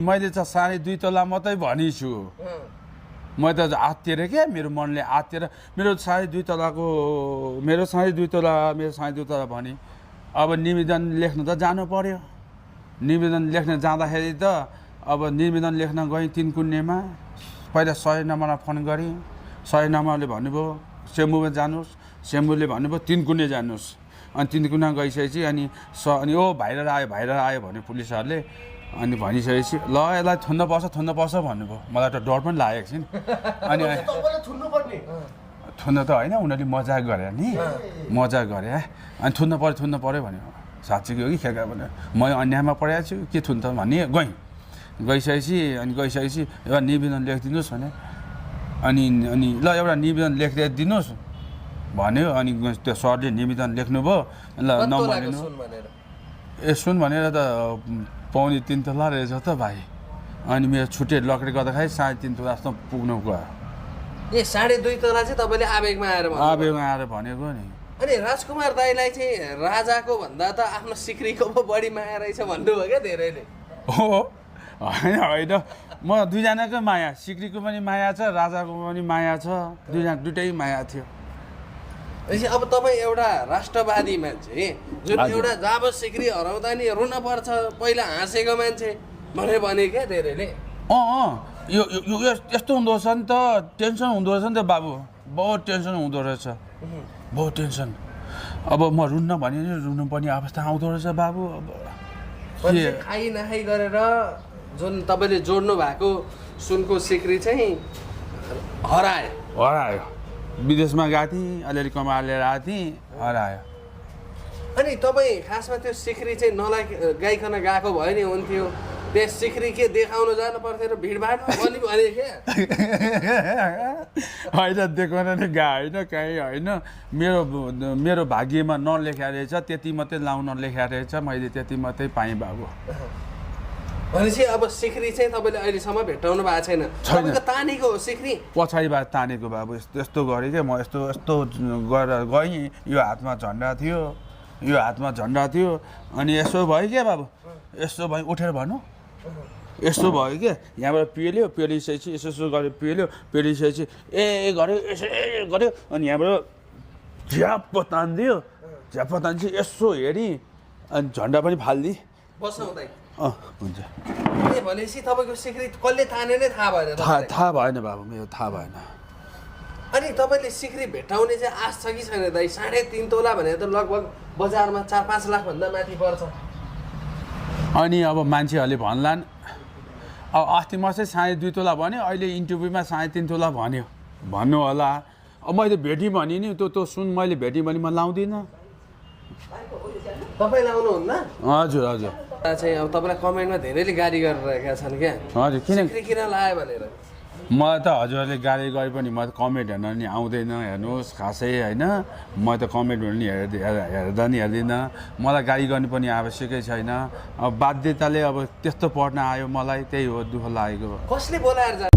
मैले त 2.5 तोला मात्रै भनिछु म त आत्तिएर क्या मेरो मनले आत्तिएर मेरो 2.5 तोलाको मेरो 2.5 तोला भने अब निवेदन लेख्न त जानु पर्यो निवेदन लेख्न जाँदाखेरि त अब निवेदन लेख्न गएँ 3 कुन्नेमा पहिला 100 नम्बरमा फोन गरेँ 100 नम्बरले भन्नुभयो सेम्बुमा जानुहोस् सेम्बुले भन्नुभयो 3 कुन्ने जानुहोस् अनि 3 कुन्ना गइसकेपछि अनि ओ भाइरल आयो भने पुलिसहरूले अनि भनिसकेपछि ल यसलाई थुन्न पर्छ भन्नुभयो मलाई त डर पनि लागेको छ नि अनि थुन्न त होइन उनीहरूले मजाक गरे नि मजाक गरे अनि थुन्न पर्यो भन्यो साँच्चीको हो कि खेका भने म अन्यायमा परेको छु के थुन त भन्ने गइसकेपछि एउटा निवेदन लेखिदिनुहोस् भने अनि ल एउटा निवेदन लेखिदिनुहोस् भन्यो अनि त्यो सरले निवेदन लेख्नुभयो ल नम्बर लिनु सुन भनेर त 3.5 तोला रहेछ त भाइ अनि मेरो छुट्टे लकडी गर्दाखेरि 3.5 तोला जस्तो पुग्नु गयो 2.5 तोला चाहिँ तपाईँले आवेगमा आएर भनेको नि अनि राजकुमार दाईलाई चाहिँ राजाको भन्दा त आफ्नो सिक्रीको पो बढी माया रहेछ भन्नुभयो क्या धेरैले हो होइन म दुईजनाकै माया सिक्रीको पनि माया छ राजाको पनि माया छ दुइटै माया थियो अब तपाईँ एउटा राष्ट्रवादी मान्छे जुन एउटा जब सिक्री हराउँदा नि रुन पर्छ पहिला हाँसेको मान्छे भने क्या धेरैले यो यस्तो हुँदो रहेछ नि त टेन्सन हुँदो रहेछ नि त बाबु बहुत टेन्सन हुँदो रहेछ बहुत टेन्सन अब म रुन्न भने नि रुनु पर्ने अवस्था आउँदो रहेछ बाबु अब खाइ नखाइ गरेर जुन तपाईँले जोड्नु भएको सुनको सिक्री चाहिँ हरायो विदेशमा गएको थिएँ अलिअलि कमाएर लिएर आएको थिएँ हरायो अनि तपाईँ खासमा त्यो सिक्री चाहिँ गाइकन गएको भयो नि हुन्थ्यो त्यस सिक्री के देखाउन जानु पर्थ्यो र भिडभाडमा पनि भने क्या होइन देखाउन नि होइन कहीँ होइन मेरो भाग्यमा नलेखा रहेछ त्यति मात्रै लाउन लेखा रहेछ मैले त्यति मात्रै पाएँ बाबु भनेपछि अब सिक्री चाहिँ तपाईँले अहिलेसम्म भेट्टाउनु भएको छैन तपाईँको तानेको हो सिक्री पछाडिबाट तानेको बाबु यस्तो गरेँ क्या म यस्तो गरेर गएँ यो हातमा झन्डा थियो अनि यसो भयो क्या बाबु यस्तो भयो उठेर भन्नु यस्तो भयो क्या यहाँबाट पेलिसकेपछि यसो गरेर पेलिसकेपछि गर्यो अनि यहाँबाट झ्याप्प तानिदियो यसो हेरेँ अनि झन्डा पनि फालिदिएँ बसाउँदै हुन्छ भनेपछि तपाईँको सिक्री कसले ताने नै थाहा भएन बाबु मेरो थाहा भएन अनि तपाईँले सिक्री भेट्टाउने चाहिँ आश छ कि छैन दाइ 3.5 तोला भनेर त लगभग बजारमा 4-5 लाख भन्दा माथि पर्छ अनि अब मान्छेहरूले भन्लान् अब अस्ति म चाहिँ 2.5 तोला भन्यो अहिले इन्टरभ्यूमा 3.5 तोला भन्नु होला अब मैले भेटेँ भने नि त्यो सुन मैले भेटेँ भने म लाउँदिनँ तपाईँ लाउनुहुन्न हजुर चाहिँ अब तपाईँलाई कमेन्टमा धेरैले गाली गरिरहेका छन् क्या हजुर किन लायो भनेर मलाई त हजुरहरूले गाली गरे पनि म त कमेन्ट हेर्न नि आउँदैन हेर्नुहोस् खासै होइन म त कमेन्टहरू नि हेर्दा नि हेर्दिनँ मलाई गाली गर्नु पनि आवश्यकै छैन अब बाध्यताले अब त्यस्तो पढ्न आयो मलाई त्यही हो दुःख लागेको कसले बोलाएर